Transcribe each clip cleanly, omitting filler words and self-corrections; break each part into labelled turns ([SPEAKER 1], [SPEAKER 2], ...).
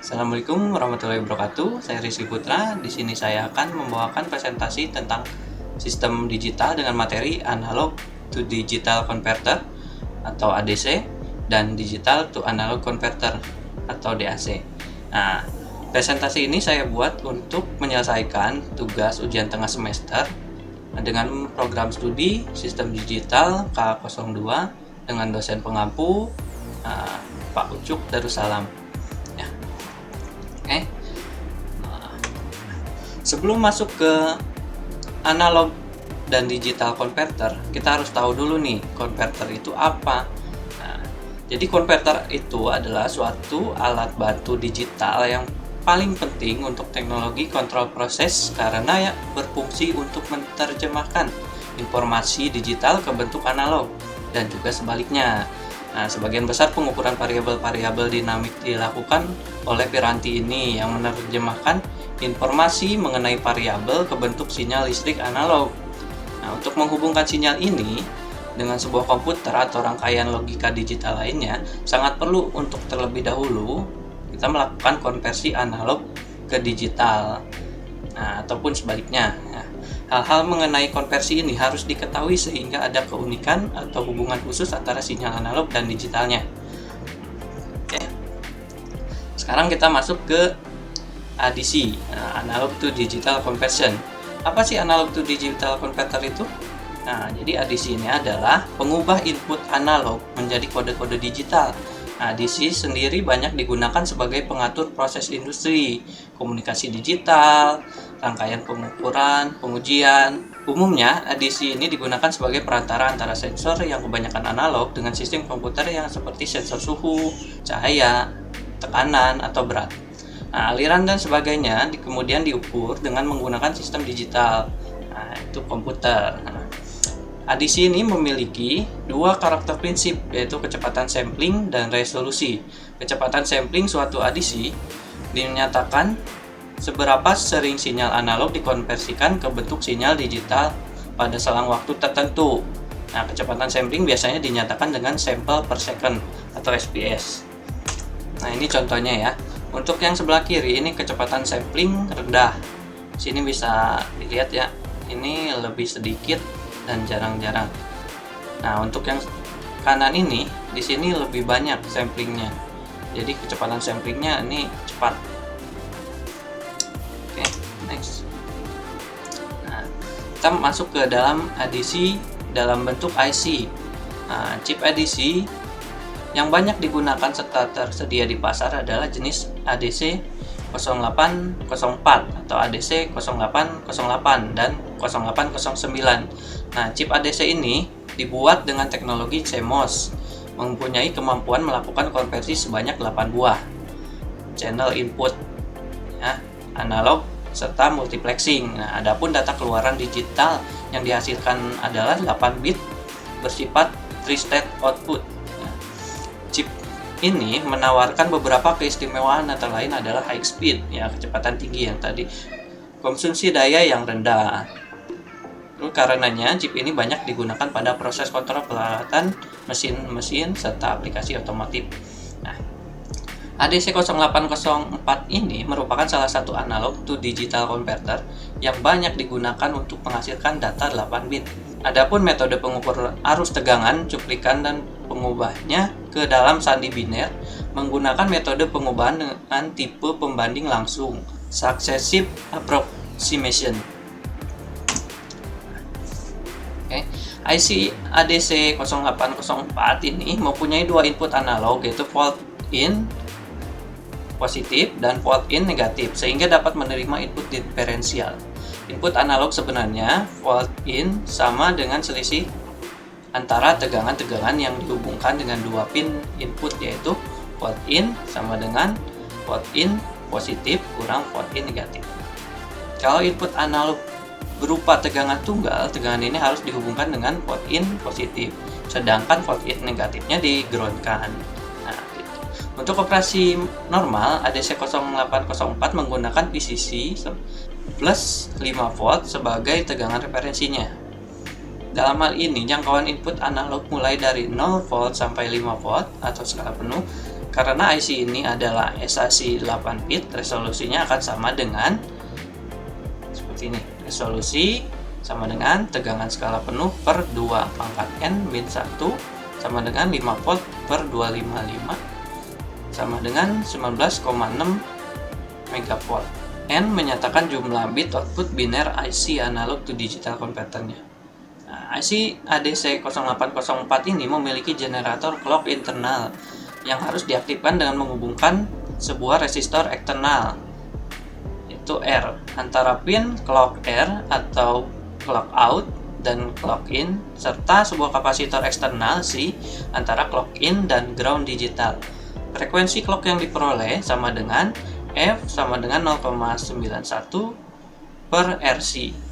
[SPEAKER 1] Assalamualaikum warahmatullahi wabarakatuh. Saya Rizky Putra. Di sini saya akan membawakan presentasi tentang sistem digital dengan materi analog to digital converter atau ADC dan digital to analog converter atau DAC. Nah, presentasi ini saya buat untuk menyelesaikan tugas ujian tengah semester dengan program studi sistem digital K02 dengan dosen pengampu Pak Ucuk Darussalam. Ya. Oke. Sebelum masuk ke analog dan digital converter, kita harus tahu dulu nih, konverter itu apa. Jadi konverter itu adalah suatu alat bantu digital yang paling penting untuk teknologi kontrol proses karena ya berfungsi untuk menerjemahkan informasi digital ke bentuk analog dan juga sebaliknya. Nah, sebagian besar pengukuran variabel-variabel dinamik dilakukan oleh piranti ini yang menerjemahkan informasi mengenai variabel ke bentuk sinyal listrik analog. Nah, untuk menghubungkan sinyal ini dengan sebuah komputer atau rangkaian logika digital lainnya, sangat perlu untuk terlebih dahulu kita melakukan konversi analog ke digital. Nah, ataupun sebaliknya. Nah, hal-hal mengenai konversi ini harus diketahui sehingga ada keunikan atau hubungan khusus antara sinyal analog dan digitalnya. Oke. Sekarang kita masuk ke ADC, analog to digital conversion. Apa sih analog to digital converter itu? Nah, jadi ADC ini adalah pengubah input analog menjadi kode-kode digital. ADC sendiri banyak digunakan sebagai pengatur proses industri, komunikasi digital, rangkaian pengukuran, pengujian. Umumnya, ADC ini digunakan sebagai perantara antara sensor yang kebanyakan analog dengan sistem komputer yang seperti sensor suhu, cahaya, tekanan, atau berat. Nah, aliran dan sebagainya kemudian diukur dengan menggunakan sistem digital, itu komputer. ADC ini memiliki dua karakter prinsip, yaitu kecepatan sampling dan resolusi. Kecepatan sampling suatu ADC dinyatakan seberapa sering sinyal analog dikonversikan ke bentuk sinyal digital pada selang waktu tertentu. Nah, kecepatan sampling biasanya dinyatakan dengan sample per second atau SPS. Nah, ini contohnya ya. Untuk yang sebelah kiri ini kecepatan sampling rendah. Sini bisa dilihat ya. Ini lebih sedikit dan jarang-jarang. Nah, untuk yang kanan ini di sini lebih banyak samplingnya. Jadi kecepatan samplingnya ini cepat. Oke, next. Nah, kita masuk ke dalam ADC dalam bentuk IC. Nah, chip ADC yang banyak digunakan serta tersedia di pasar adalah jenis ADC 0804 atau ADC 0808 dan 0809. Nah, chip ADC ini dibuat dengan teknologi CMOS, mempunyai kemampuan melakukan konversi sebanyak 8 buah channel input ya, analog serta multiplexing. Nah, adapun data keluaran digital yang dihasilkan adalah 8 bit bersifat 3 state output. Chip ini menawarkan beberapa keistimewaan, antara lain adalah high speed, ya kecepatan tinggi yang tadi, konsumsi daya yang rendah. Karenanya chip ini banyak digunakan pada proses kontrol peralatan, mesin-mesin, serta aplikasi otomotif. Nah, ADC 0804 ini merupakan salah satu analog to digital converter yang banyak digunakan untuk menghasilkan data 8 bit. Adapun metode pengukur arus tegangan, cuplikan, dan pengubahnya ke dalam sandi biner menggunakan metode pengubahan dengan tipe pembanding langsung, successive approximation. IC ADC 0804 ini mempunyai dua input analog, yaitu volt in positif dan volt in negatif, sehingga dapat menerima input diferensial. Input analog sebenarnya volt in sama dengan selisih antara tegangan-tegangan yang dihubungkan dengan dua pin input, yaitu volt in sama dengan volt in positif kurang volt in negatif. Kalau input analog berupa tegangan tunggal, tegangan ini harus dihubungkan dengan volt in positif, sedangkan volt in negatifnya di-groundkan. Nah, gitu. Untuk operasi normal, ADC 0804 menggunakan VCC plus 5 volt sebagai tegangan referensinya. Dalam hal ini, jangkauan input analog mulai dari 0 volt sampai 5 volt atau skala penuh karena IC ini adalah SAC 8 bit, resolusinya akan sama dengan seperti ini. Resolusi sama dengan tegangan skala penuh per 2 pangkat N min 1 sama dengan 5 volt per 255 sama dengan 19,6 megawatt. N menyatakan jumlah bit output biner IC analog to digital converternya. Nah, IC ADC 0804 ini memiliki generator clock internal yang harus diaktifkan dengan menghubungkan sebuah resistor eksternal, yaitu R, antara pin clock R atau clock out dan clock in, serta sebuah kapasitor eksternal C antara clock in dan ground digital. Frekuensi clock yang diperoleh sama dengan F sama dengan 0,91 per RC.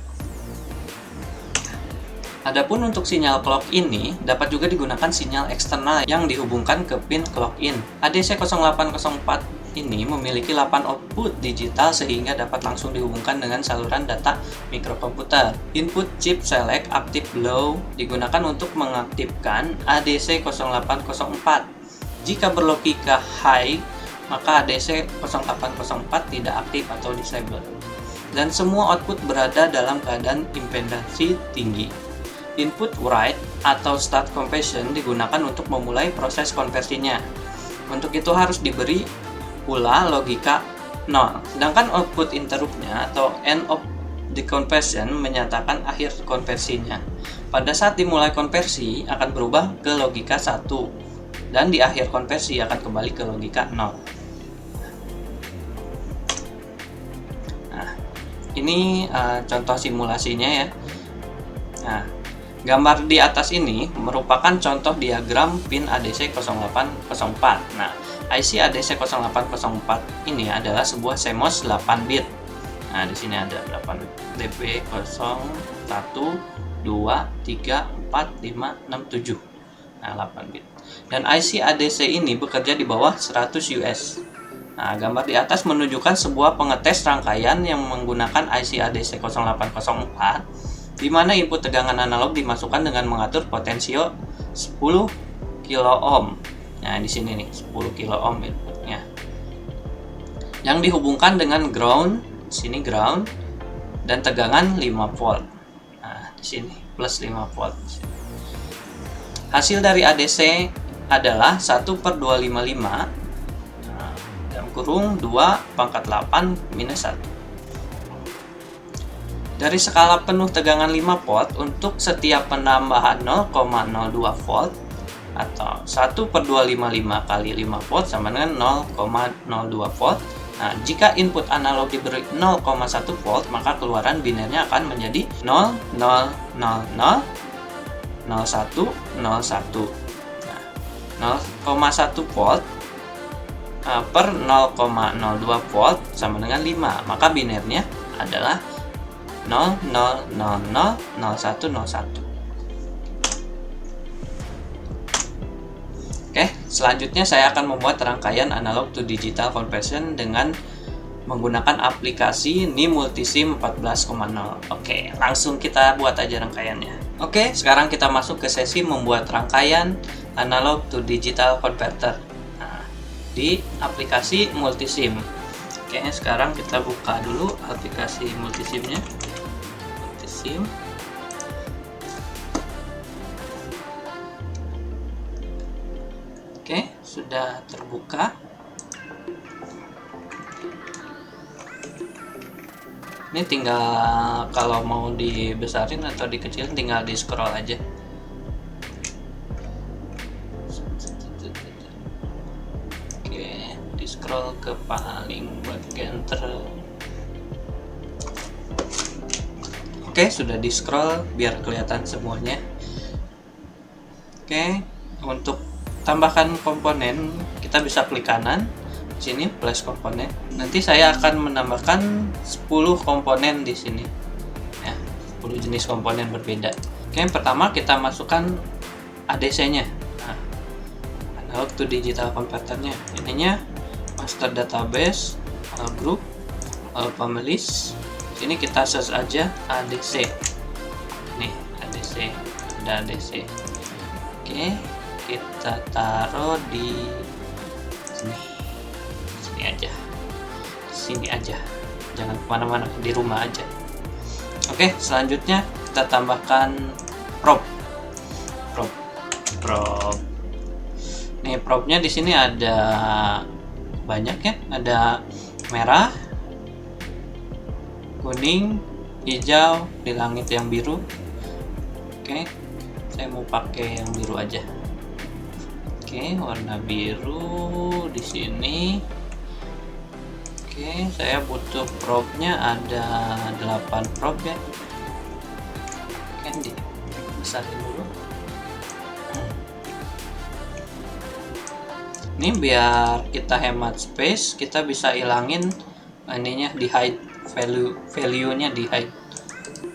[SPEAKER 1] Adapun untuk sinyal clock ini dapat juga digunakan sinyal eksternal yang dihubungkan ke pin clock in. ADC 0804 ini memiliki 8 output digital sehingga dapat langsung dihubungkan dengan saluran data mikrokomputer. Input chip select active low digunakan untuk mengaktifkan ADC 0804. Jika berlogika high, maka ADC 0804 tidak aktif atau disable. Dan semua output berada dalam keadaan impedansi tinggi. Input write atau start conversion digunakan untuk memulai proses konversinya. Untuk itu harus diberi pula logika 0. Sedangkan output interruptnya atau end of the conversion menyatakan akhir konversinya. Pada saat dimulai konversi akan berubah ke logika 1 dan di akhir konversi akan kembali ke logika 0. Nah, ini contoh simulasinya ya. Nah, gambar di atas ini merupakan contoh diagram pin ADC 0804. Nah, IC ADC 0804 ini adalah sebuah CMOS 8 bit. Nah, di sini ada 8 DP 0 1 2 3 4 5 6 7. Nah, 8 bit. Dan IC ADC ini bekerja di bawah 100 US. Nah, gambar di atas menunjukkan sebuah pengetes rangkaian yang menggunakan IC ADC 0804 di mana input tegangan analog dimasukkan dengan mengatur potensio 10 kilo ohm. Nah, di sini nih 10 kilo ohm inputnya. Yang dihubungkan dengan ground, sini ground dan tegangan 5 volt. Nah, di sini plus 5 volt. Hasil dari ADC adalah 1/255 dalam kurung 2 pangkat 8 minus 1. Dari skala penuh tegangan 5 volt untuk setiap penambahan 0,02 volt atau 1/255 kali 5 volt sama dengan 0,02 volt. Nah, jika input analog diberi 0,1 volt, maka keluaran binernya akan menjadi 0,000 0101. Nah, 0,1 volt per 0,02 volt sama dengan 5. Maka binernya adalah 0,000,0101. Oke, selanjutnya saya akan membuat rangkaian analog to digital conversion dengan menggunakan aplikasi Ni Multisim 14.0. Oke, langsung kita buat aja rangkaiannya. Oke, sekarang kita masuk ke sesi membuat rangkaian analog to digital converter. Nah, di aplikasi Multisim. Oke, sekarang kita buka dulu aplikasi Multisimnya. Multisim. Oke, sudah terbuka. Ini tinggal kalau mau dibesarin atau dikecilin tinggal di scroll aja. Oke, di scroll ke paling bagian Oke, sudah di scroll biar kelihatan semuanya. Oke, untuk tambahkan komponen kita bisa klik kanan sini plus komponen. Nanti saya akan menambahkan 10 komponen di sini ya, 10 jenis komponen berbeda. Oke, yang pertama kita masukkan ADC-nya. Nah, analog to digital converternya. Ininya master database, all group, all families. Sini kita search aja ADC. Nih, ADC, ada ADC. Oke, kita taruh di sini aja, jangan kemana-mana, di rumah aja. Oke, selanjutnya kita tambahkan prop. Nih propnya di sini ada banyak ya, ada merah, kuning, hijau, di langit yang biru. Oke, saya mau pakai yang biru aja. Oke, warna biru di sini. Oke, saya butuh propnya ada 8 prop ya. Oke, besarin dulu. Ini biar kita hemat space, kita bisa ilangin ininya, di hide, value-nya di hide.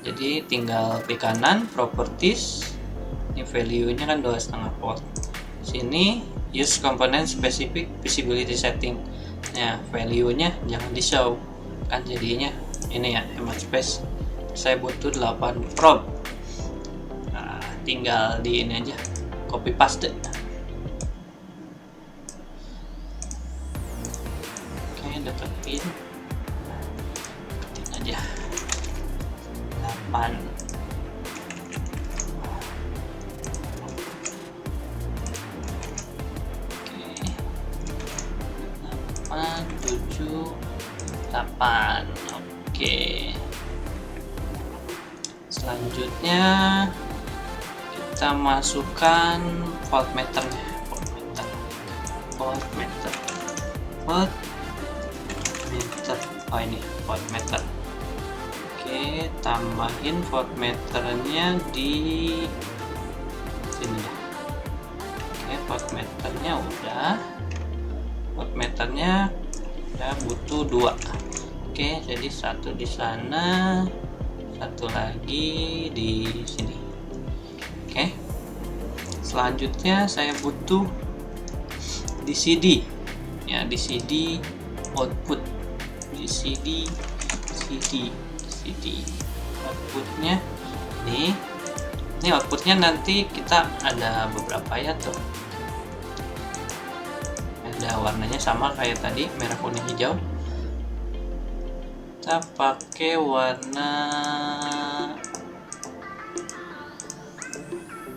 [SPEAKER 1] Jadi tinggal klik kanan, properties. Ini value-nya kan 2,5 volt. Sini use component specific visibility setting. Ya, value-nya jangan di show, kan jadinya ini ya, hemat space. Saya butuh 8 prop. Nah, tinggal di ini aja, copy paste. Oke, deketin aja 8. 7, 8. Oke, selanjutnya kita masukkan voltmeternya. Voltmeter. Oh, ini voltmeter. Oke, tambahin voltmeternya di sini. Oke, voltmeternya udah. Voltmeternya ya butuh 2. Oke, jadi 1 di sana, 1 lagi di sini. Oke, selanjutnya saya butuh DCD ya, DCD output, DCD outputnya ini outputnya nanti kita ada beberapa ya tuh. Ada warnanya sama kayak tadi, merah, kuning, hijau. Kita pakai warna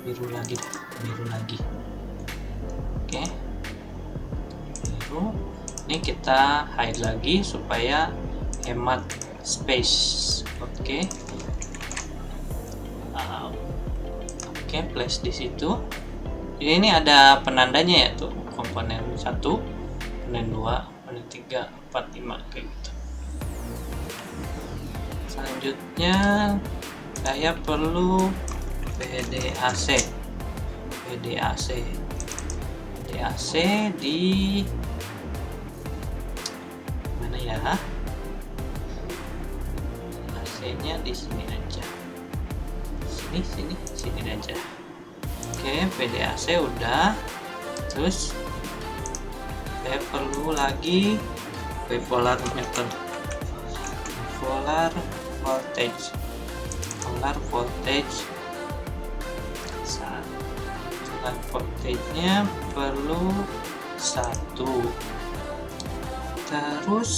[SPEAKER 1] biru lagi. Oke, biru. Ini kita hide lagi supaya hemat space. Oke. Oke, place di situ. Ini ada penandanya ya tuh, komponen 1, komponen 2, komponen 3, 4, 5 kayak gitu. Selanjutnya saya perlu PDAC di mana ya? AC-nya di sini aja. Sini aja. Oke, PDAC udah. Terus saya perlu lagi bipolar meter, bipolar voltage. Voltage-nya perlu 1. Terus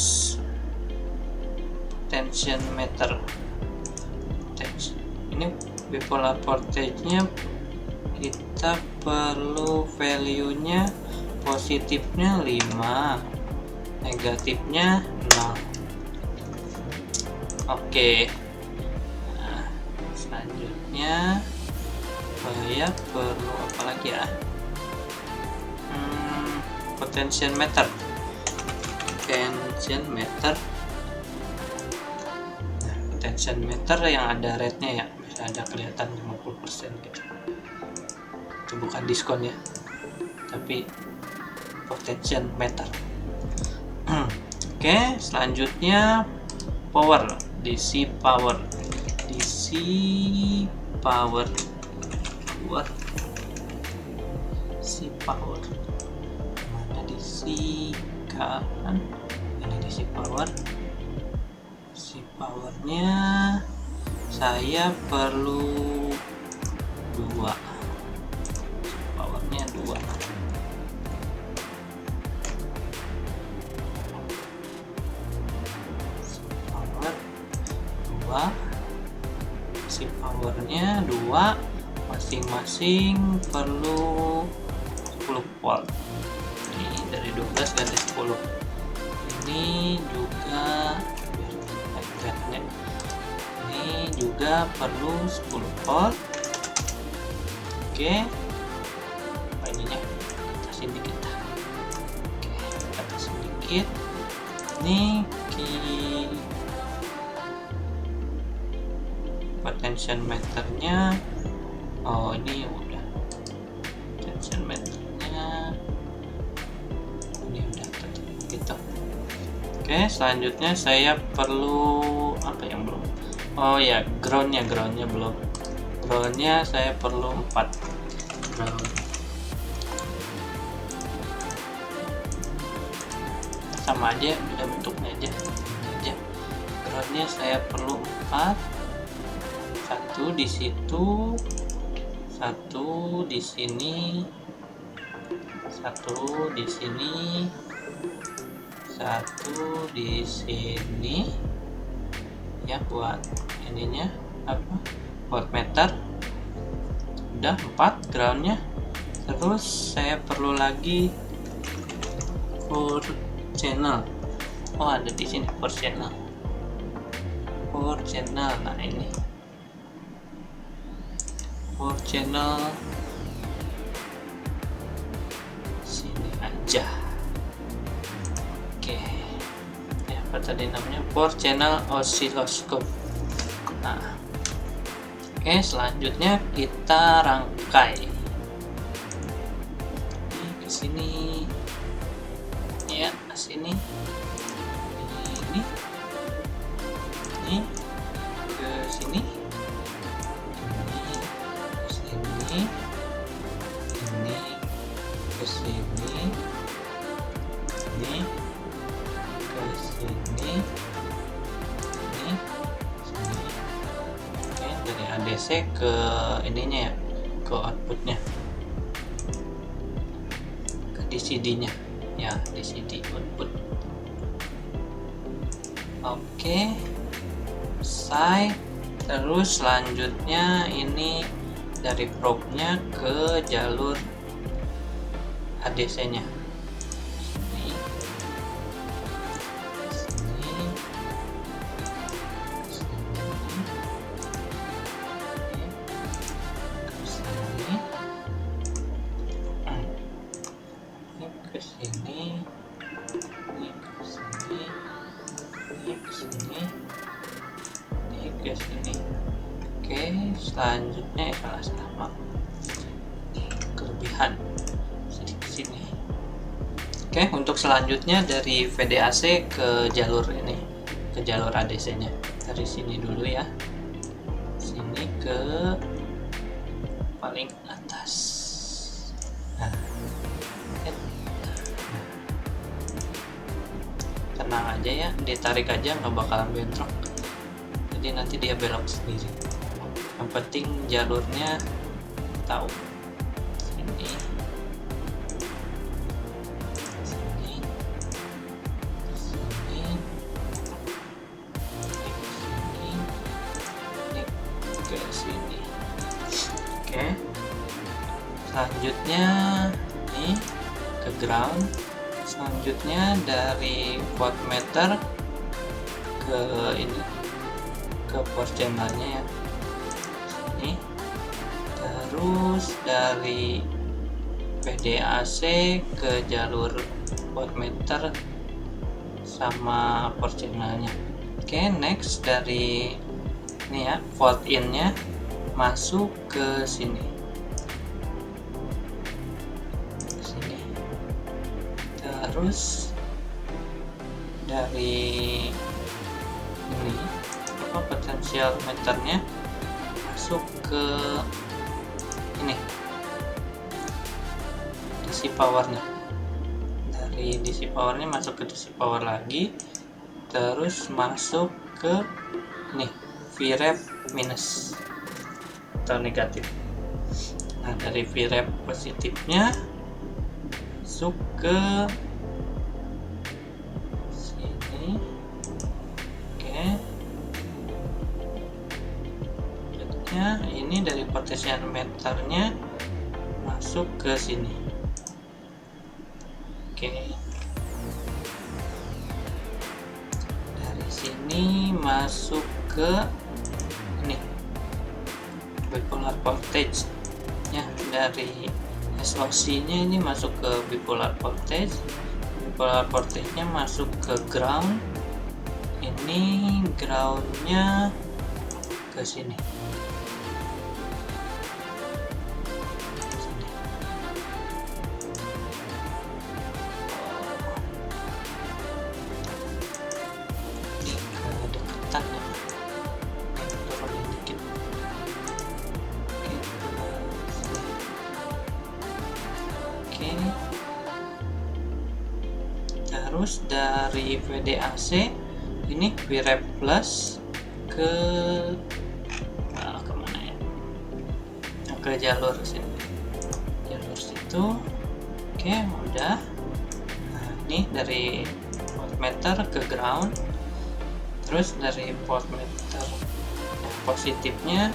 [SPEAKER 1] tension meter. Ini bipolar voltage-nya kita perlu value-nya positifnya 5, negatifnya 0. Oke. Nah, selanjutnya saya perlu apa lagi ya? Potential meter. Nah, potential meter yang ada rednya ya, bisa ada kelihatan 50% gitu. Itu bukan diskon ya, tapi potential meter. Oke, selanjutnya power, DC power. Mana DC kan? Ini DC power. DC powernya saya perlu 2. Powernya 2. 2, si powernya 2, masing-masing perlu 10 volt. Ini dari 12 ganti 10. Ini juga ini juga perlu 10 volt. Oke, ininya atasin dikit. Oke, atasin dikit. Ini potential meternya, oh ini udah potential meternya, ini udah gitu. Oke, selanjutnya saya perlu apa yang belum, oh ya, groundnya belum. Groundnya saya perlu 4 ground. Sama aja, beda bentuknya aja. Groundnya saya perlu 4, 1 di situ, 1 di sini, 1 di sini, 1 di sini ya, buat ininya apa, buat meter. Udah 4 groundnya. Terus saya perlu lagi 4 channel. Oh, ada di sini 4 channel. 4 channel. Nah, ini 4 channel sini aja. Oke. Ya, apa tadi namanya? 4 channel oscilloscope. Nah, oke, selanjutnya kita rangkai. Ini ke sini. Ya, ke sini. Ini ke sini. Ini ke sini. Ini ke sini. Ini ke sini. Ini sini. Oke, dari ADC ke ininya ya, ke outputnya, ke DCD-nya ya, DCD output. Oke, selesai. Terus selanjutnya ini dari probe-nya ke jalur ADC-nya. Sini, sini, sini, ini ke sini, ini ke sini, ini ke sini, ini ke sini. Oke, selanjutnya salah maaf, kelebihan sedikit sini. Oke, untuk selanjutnya dari VDAC ke jalur ini, ke jalur ADC-nya. Dari sini dulu ya, sini ke paling atas. Nah, tenang aja ya, ditarik aja, nggak bakalan bentrok. Jadi nanti dia belok sendiri. Yang penting jalurnya tahu. Sini, sini, sini, ini ke sini. Oke. Selanjutnya ini ke ground. Selanjutnya dari voltmeter ke ini, ke port channelnya ya, ini. Terus dari VDAC ke jalur voltmeter sama port channelnya. Oke, next dari ini ya, volt in-nya masuk ke sini. Terus dari ini apa, potensial meternya masuk ke ini, DC powernya. Dari DC powernya masuk ke DC power lagi, terus masuk ke ini Vref minus atau negatif. Nah, dari Vref positifnya masuk ke sini. Oke, potentiometernya masuk ke sini. Oke, dari sini masuk ke ini bipolar voltage ya, dari SOC nya ini masuk ke bipolar voltage nya masuk ke ground, ini groundnya ke sini. Ini kedekatan ya, turunin dikit. Oke, terus dari VDAC ini Vref plus ke kemana ya, ke jalur sini, jalur situ. Oke, udah. Nah, ini dari voltmeter ke ground, terus dari voltmeter yang positifnya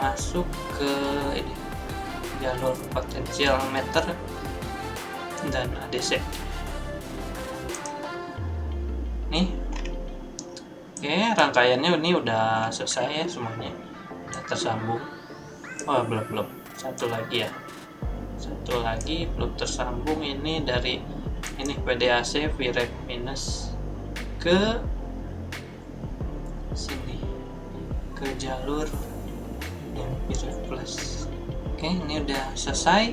[SPEAKER 1] masuk ke ini, jalur potential meter dan ADC. Nih, oke, rangkaiannya ini udah selesai ya, semuanya udah tersambung. Oh, belum, satu lagi ya, satu lagi belum tersambung. Ini dari ini VDAC Vref minus ke sini, ke jalur yang Vref plus. Oke, ini udah selesai,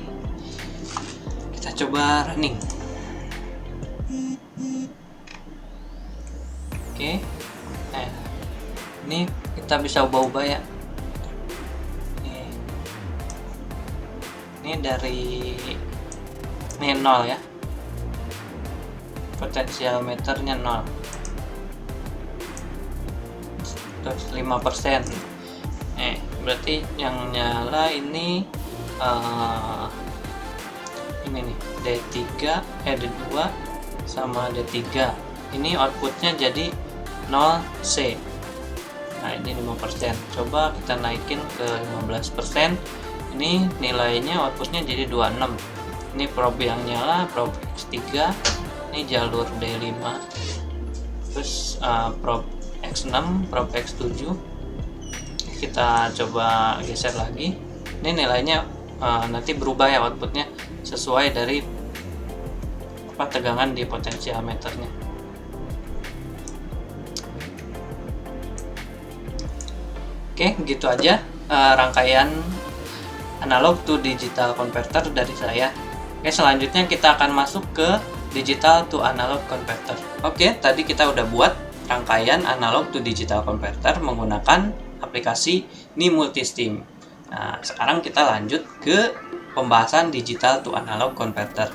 [SPEAKER 1] kita coba running. Oke, nah ini kita bisa ubah-ubah ya. Ini dari ini 0 ya, potensial meternya 0, terus 5%. Berarti yang nyala ini nih D3 D2 sama D3. Ini outputnya jadi 0C. Nah, ini 5%. Coba kita naikin ke 15%. Ini nilainya outputnya jadi 26. Ini probe yang nyala, probe X3. Ini jalur D5. Terus probe X6, probe X7. Kita coba geser lagi. Ini nilainya nanti berubah ya outputnya sesuai dari tegangan di potensiometernya. Oke, gitu aja rangkaian analog to digital converter dari saya. Oke, selanjutnya kita akan masuk ke digital to analog converter. Oke, tadi kita udah buat rangkaian analog to digital converter menggunakan aplikasi Ni Multistim. Nah, sekarang kita lanjut ke pembahasan digital to analog converter.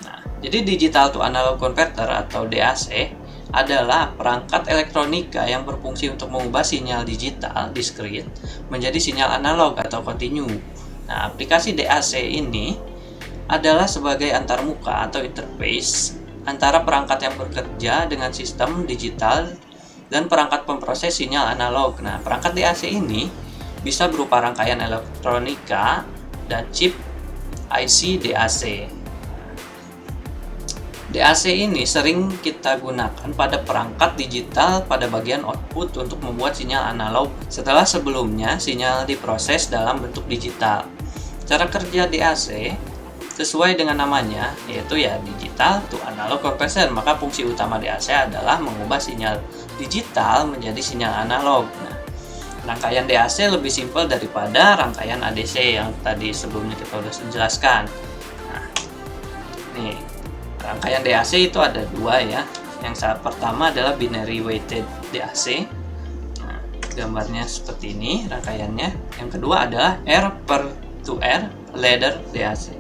[SPEAKER 1] Nah, jadi digital to analog converter atau DAC adalah perangkat elektronika yang berfungsi untuk mengubah sinyal digital discrete menjadi sinyal analog atau kontinu. Nah, aplikasi DAC ini adalah sebagai antarmuka atau interface antara perangkat yang bekerja dengan sistem digital dan perangkat pemproses sinyal analog. Nah, perangkat DAC ini bisa berupa rangkaian elektronika dan chip IC DAC. DAC ini sering kita gunakan pada perangkat digital pada bagian output untuk membuat sinyal analog setelah sebelumnya sinyal diproses dalam bentuk digital. Cara kerja DAC sesuai dengan namanya, yaitu ya digital to analog conversion. Maka fungsi utama DAC adalah mengubah sinyal digital menjadi sinyal analog. Nah, rangkaian DAC lebih simpel daripada rangkaian ADC yang tadi sebelumnya kita sudah jelaskan. Nah, nih rangkaian DAC itu ada dua ya. Yang pertama adalah binary weighted DAC. Nah, gambarnya seperti ini rangkaiannya. Yang kedua adalah R per to R ladder DAC.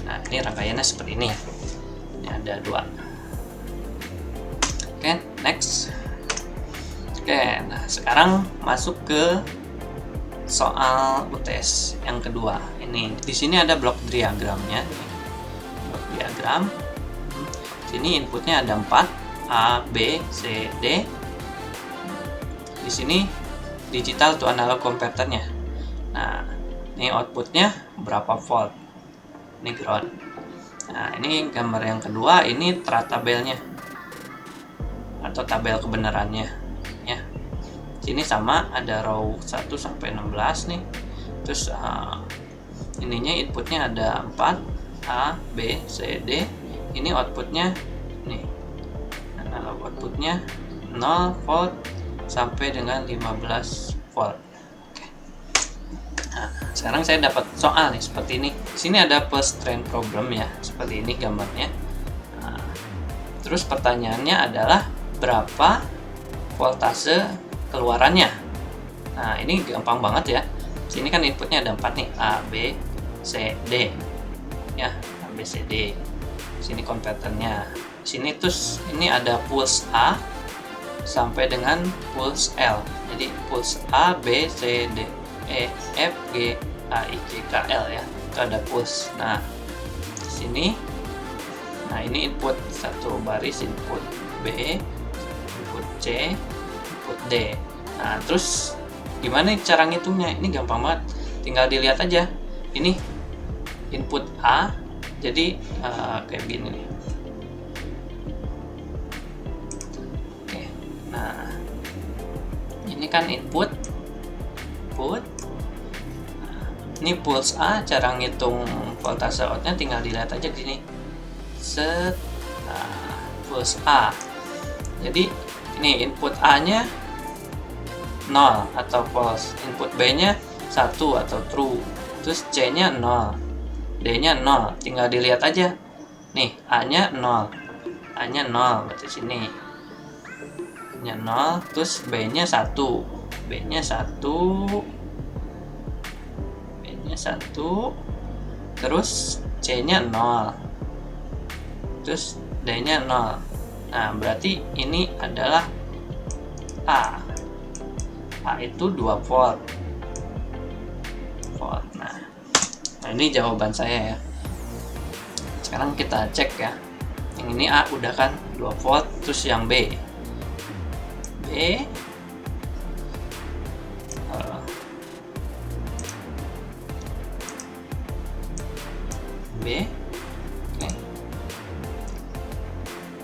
[SPEAKER 1] Nah, ini rangkaiannya seperti ini ya. Ini ada dua. Oke, next. Oke, nah sekarang masuk ke soal UTS yang kedua. Ini di sini ada blok diagramnya. Blok diagram. Sini inputnya ada 4, A, B, C, D. Di sini digital to analog converternya. Nah, Ini outputnya berapa volt, ini ground. Nah, ini gambar yang kedua, ini tabelnya atau tabel kebenarannya ya. Sini sama, ada row 1 sampai 16 nih. Terus ininya inputnya ada 4, A, B, C, D. Ini outputnya nih, outputnya 0 volt sampai dengan 15 volt. Oke. Nah, sekarang saya dapat soal nih seperti ini. Di sini ada plus trend problem ya, seperti ini gambarnya. Nah, terus pertanyaannya adalah berapa voltase keluarannya. Nah, ini gampang banget ya. Sini kan inputnya ada 4 nih, A, B, C, D ya, A, B, C, D. Sini konverternya. Sini terus ini ada pulse A sampai dengan pulse L. Jadi pulse A, B, C, D, E, F, G, A, I, J, K, L ya. Itu ada pulse. Nah, di sini, nah ini input satu baris, input B, input C, input D. Nah, terus gimana cara ngitungnya? Ini gampang banget, tinggal dilihat aja. Ini input A, jadi kayak gini nih. Oke, nah ini kan input. Nah, ini pulse A, cara ngitung voltase outnya tinggal dilihat aja gini. Set, nah, pulse A. Jadi ini input A-nya 0 atau false, input B-nya 1 atau true, terus C-nya 0, D-nya 0, tinggal dilihat aja. Nih, A-nya 0, A-nya 0, berarti sini A-nya 0, terus B-nya 1, B-nya 1, B-nya 1, terus C-nya 0, terus D-nya 0. Nah, berarti ini adalah A. A itu 2 volt. Nah, ini jawaban saya ya. Sekarang kita cek ya. Yang ini A udah kan 2 volt, terus yang B. Oke.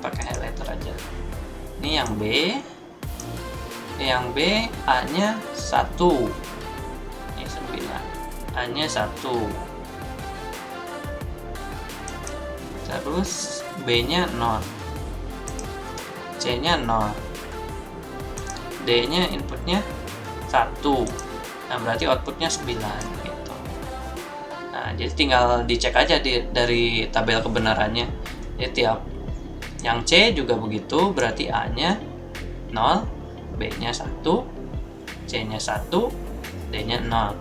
[SPEAKER 1] Pakai highlighter aja. Ini yang B. Yang B A-nya 1. Ini 9. A-nya 1. Terus B-nya 0. C-nya 0. D-nya inputnya 1. Nah, berarti outputnya 9 gitu. Nah, jadi tinggal dicek aja dari tabel kebenarannya. Jadi tiap yang C juga begitu, berarti A-nya 0, B-nya 1, C-nya 1, D-nya 0.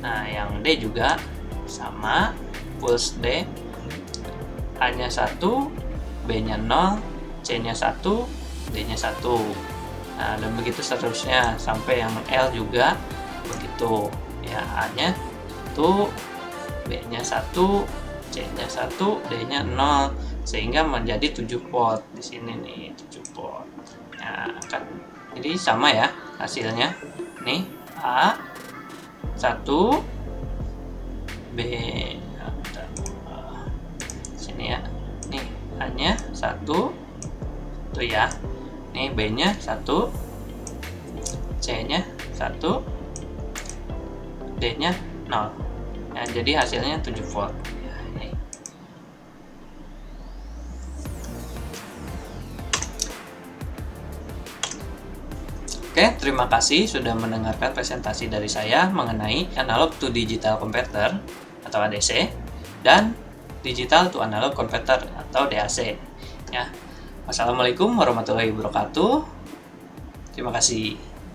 [SPEAKER 1] Nah, yang D juga sama, pulse D, A-nya 1, B-nya 0, C-nya 1, D-nya 1. Nah, dan begitu seterusnya sampai yang L juga begitu. Ya, A-nya 1, B-nya 1, C-nya 1, D-nya 0, sehingga menjadi 7 volt di sini nih, 7 volt. Nah, kan jadi sama ya hasilnya. Nih A 1, B sini ya. Nih A-nya 1 tuh ya. Nih B-nya 1, C-nya 1, D-nya 0. Nah, jadi hasilnya 7 volt. Ya, ini. Oke, terima kasih sudah mendengarkan presentasi dari saya mengenai analog to digital converter atau ADC dan digital to analog converter atau DAC. Ya. Wassalamualaikum warahmatullahi wabarakatuh. Terima kasih.